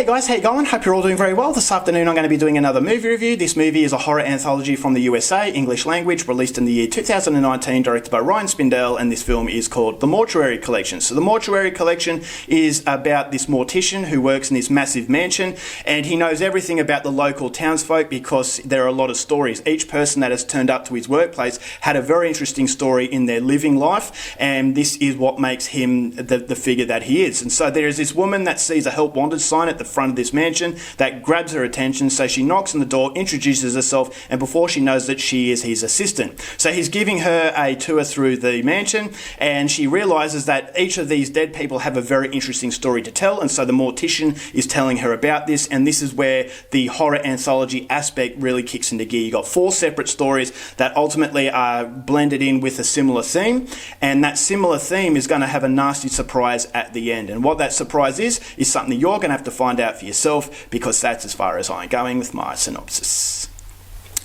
Hey guys, how you going? Hope you're all doing very well. This afternoon I'm going to be doing another movie review. This movie is a horror anthology from the USA, English language, released in the year 2019, directed by Ryan Spindell, and this film is called The Mortuary Collection. So the Mortuary Collection is about this mortician who works in this massive mansion, and he knows everything about the local townsfolk because there are a lot of stories. Each person that has turned up to his workplace had a very interesting story in their living life, and this is what makes him the figure that he is. And so there is this woman that sees a help wanted sign at the front of this mansion that grabs her attention, so she knocks on the door, introduces herself, and before she knows it, she is his assistant. So he's giving her a tour through the mansion, and she realises that each of these dead people have a very interesting story to tell, and so the mortician is telling her about this, and this is where the horror anthology aspect really kicks into gear. You've got 4 separate stories that ultimately are blended in with a similar theme, and that similar theme is going to have a nasty surprise at the end. And what that surprise is something you're going to have to find out for yourself, because that's as far as I'm going with my synopsis.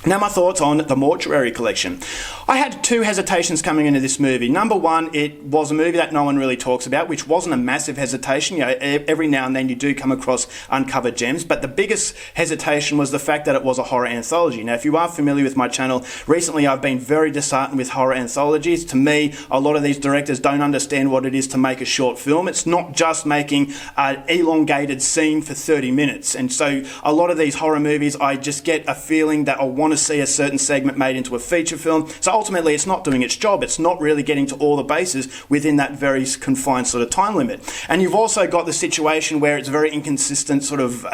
Now my thoughts on The Mortuary Collection. I had 2 hesitations coming into this movie. Number one, it was a movie that no one really talks about, which wasn't a massive hesitation. You know, every now and then you do come across uncovered gems, but the biggest hesitation was the fact that it was a horror anthology. Now, if you are familiar with my channel, recently I've been very disheartened with horror anthologies. To me, a lot of these directors don't understand what it is to make a short film. It's not just making an elongated scene for 30 minutes. And so a lot of these horror movies, I just get a feeling that I want to see a certain segment made into a feature film. So ultimately it's not doing its job. It's not really getting to all the bases within that very confined sort of time limit. And you've also got the situation where it's a very inconsistent sort of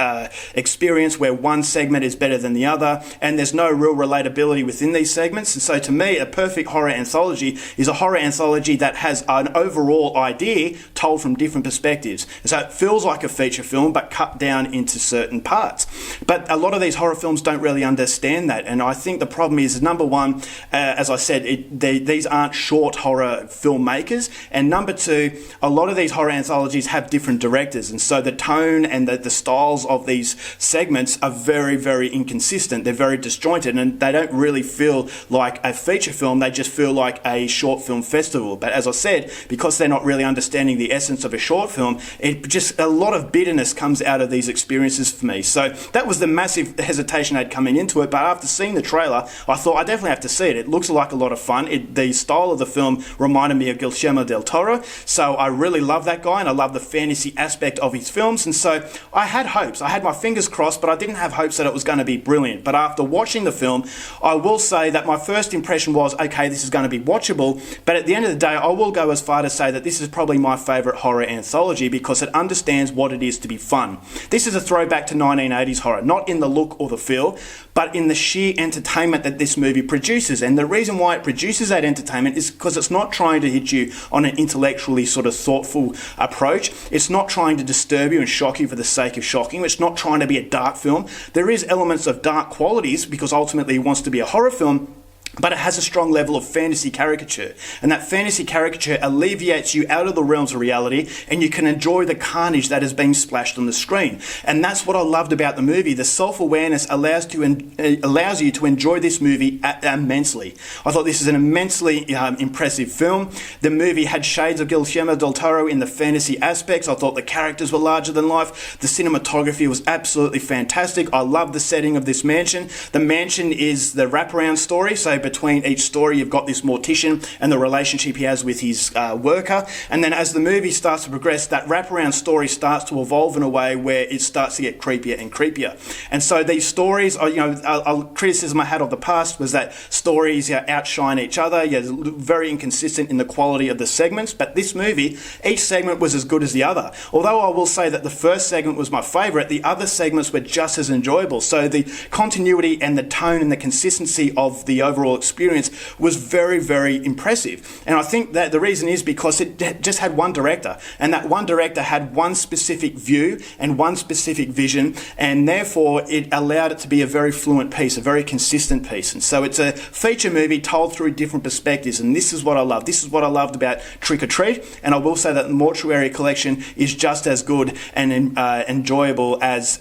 experience where one segment is better than the other, and there's no real relatability within these segments. And so to me, a perfect horror anthology is a horror anthology that has an overall idea told from different perspectives. So it feels like a feature film but cut down into certain parts. But a lot of these horror films don't really understand that. And I think the problem is number one, as I said, these aren't short horror filmmakers. And number two, a lot of these horror anthologies have different directors. And so the tone and the styles of these segments are very, very inconsistent. They're very disjointed, and they don't really feel like a feature film. They just feel like a short film festival. But as I said, because they're not really understanding the essence of a short film, it just a lot of bitterness comes out of these experiences for me. So that was the massive hesitation I had coming into it. But after seeing the trailer, I thought I definitely have to see it. It looks like a lot of fun. The style of the film reminded me of Guillermo del Toro, so I really love that guy, and I love the fantasy aspect of his films. And so I had hopes. I had my fingers crossed, but I didn't have hopes that it was going to be brilliant. But after watching the film, I will say that my first impression was, okay, this is going to be watchable. But at the end of the day, I will go as far to say that this is probably my favourite horror anthology because it understands what it is to be fun. This is a throwback to 1980s horror, not in the look or the feel, but in the sheer entertainment that this movie produces. And the reason why it produces that entertainment is because it's not trying to hit you on an intellectually sort of thoughtful approach. It's not trying to disturb you and shock you for the sake of shocking. It's not trying to be a dark film. There is elements of dark qualities because ultimately it wants to be a horror film, but it has a strong level of fantasy caricature. And that fantasy caricature alleviates you out of the realms of reality, and you can enjoy the carnage that is being splashed on the screen. And that's what I loved about the movie. The self-awareness allows you to enjoy this movie immensely. I thought this is an immensely impressive film. The movie had shades of Guillermo del Toro in the fantasy aspects. I thought the characters were larger than life. The cinematography was absolutely fantastic. I love the setting of this mansion. The mansion is the wraparound story, so between each story you've got this mortician and the relationship he has with his worker, and then as the movie starts to progress, that wraparound story starts to evolve in a way where it starts to get creepier and creepier. And so these stories are, a criticism I had of the past was that stories outshine each other, very inconsistent in the quality of the segments. But this movie, each segment was as good as the other. Although I will say that the first segment was my favourite, the other segments were just as enjoyable. So the continuity and the tone and the consistency of the overall experience was very, very impressive. And I think that the reason is because it just had one director, and that one director had one specific view and one specific vision, and therefore it allowed it to be a very fluent piece, a very consistent piece. And so it's a feature movie told through different perspectives, and this is what I love. This is what I loved about Trick or Treat, and I will say that the Mortuary Collection is just as good and enjoyable as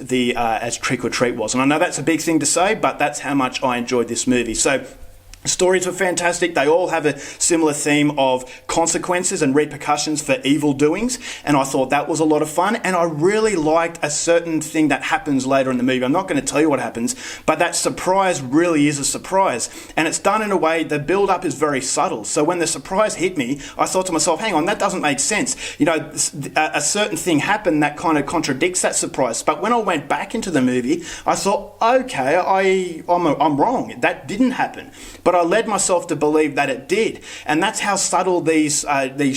Trick or Treat was. And I know that's a big thing to say, but that's how much I enjoyed this movie. So Stories were fantastic. They all have a similar theme of consequences and repercussions for evil doings, and I thought that was a lot of fun. And I really liked a certain thing that happens later in the movie. I'm not going to tell you what happens, but that surprise really is a surprise, and it's done in a way, the build-up is very subtle. So when the surprise hit me, I thought to myself, hang on, that doesn't make sense. You know, a certain thing happened that kind of contradicts that surprise. But when I went back into the movie, I thought, okay, I'm wrong. That didn't happen. But I led myself to believe that it did, and that's how subtle these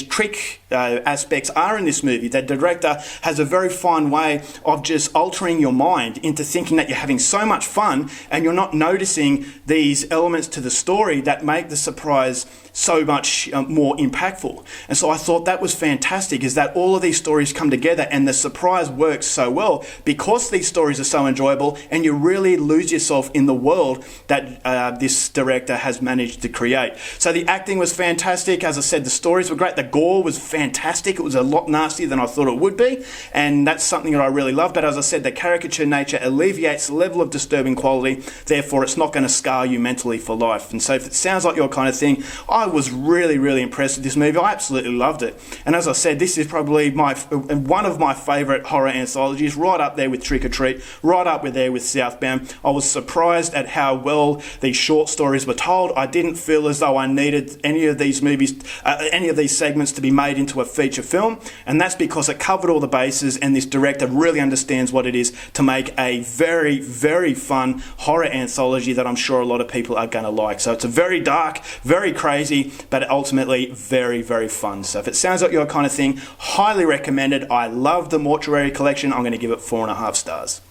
trick aspects are in this movie. The director has a very fine way of just altering your mind into thinking that you're having so much fun, and you're not noticing these elements to the story that make the surprise so much more impactful. And so I thought that was fantastic, is that all of these stories come together and the surprise works so well because these stories are so enjoyable, and you really lose yourself in the world that this director has managed to create. So the acting was fantastic. As I said, the stories were great. The gore was fantastic. It was a lot nastier than I thought it would be, and that's something that I really love. But as I said, the caricature nature alleviates the level of disturbing quality, therefore it's not going to scar you mentally for life. And so if it sounds like your kind of thing, I was really, really impressed with this movie. I absolutely loved it. And as I said, this is probably one of my favourite horror anthologies, right up there with Trick or Treat, right up there with Southbound. I was surprised at how well these short stories were told. I didn't feel as though I needed any of these movies, any of these segments to be made into a feature film, and that's because it covered all the bases, and this director really understands what it is to make a very, very fun horror anthology that I'm sure a lot of people are going to like. So it's a very dark, very crazy, but ultimately very, very fun. So if it sounds like your kind of thing, highly recommended. I love the Mortuary collection. I'm going to give it 4.5 stars.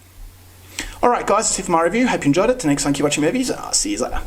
Alright guys, that's it for my review. Hope you enjoyed it. Till next time, keep watching movies. I'll see you later.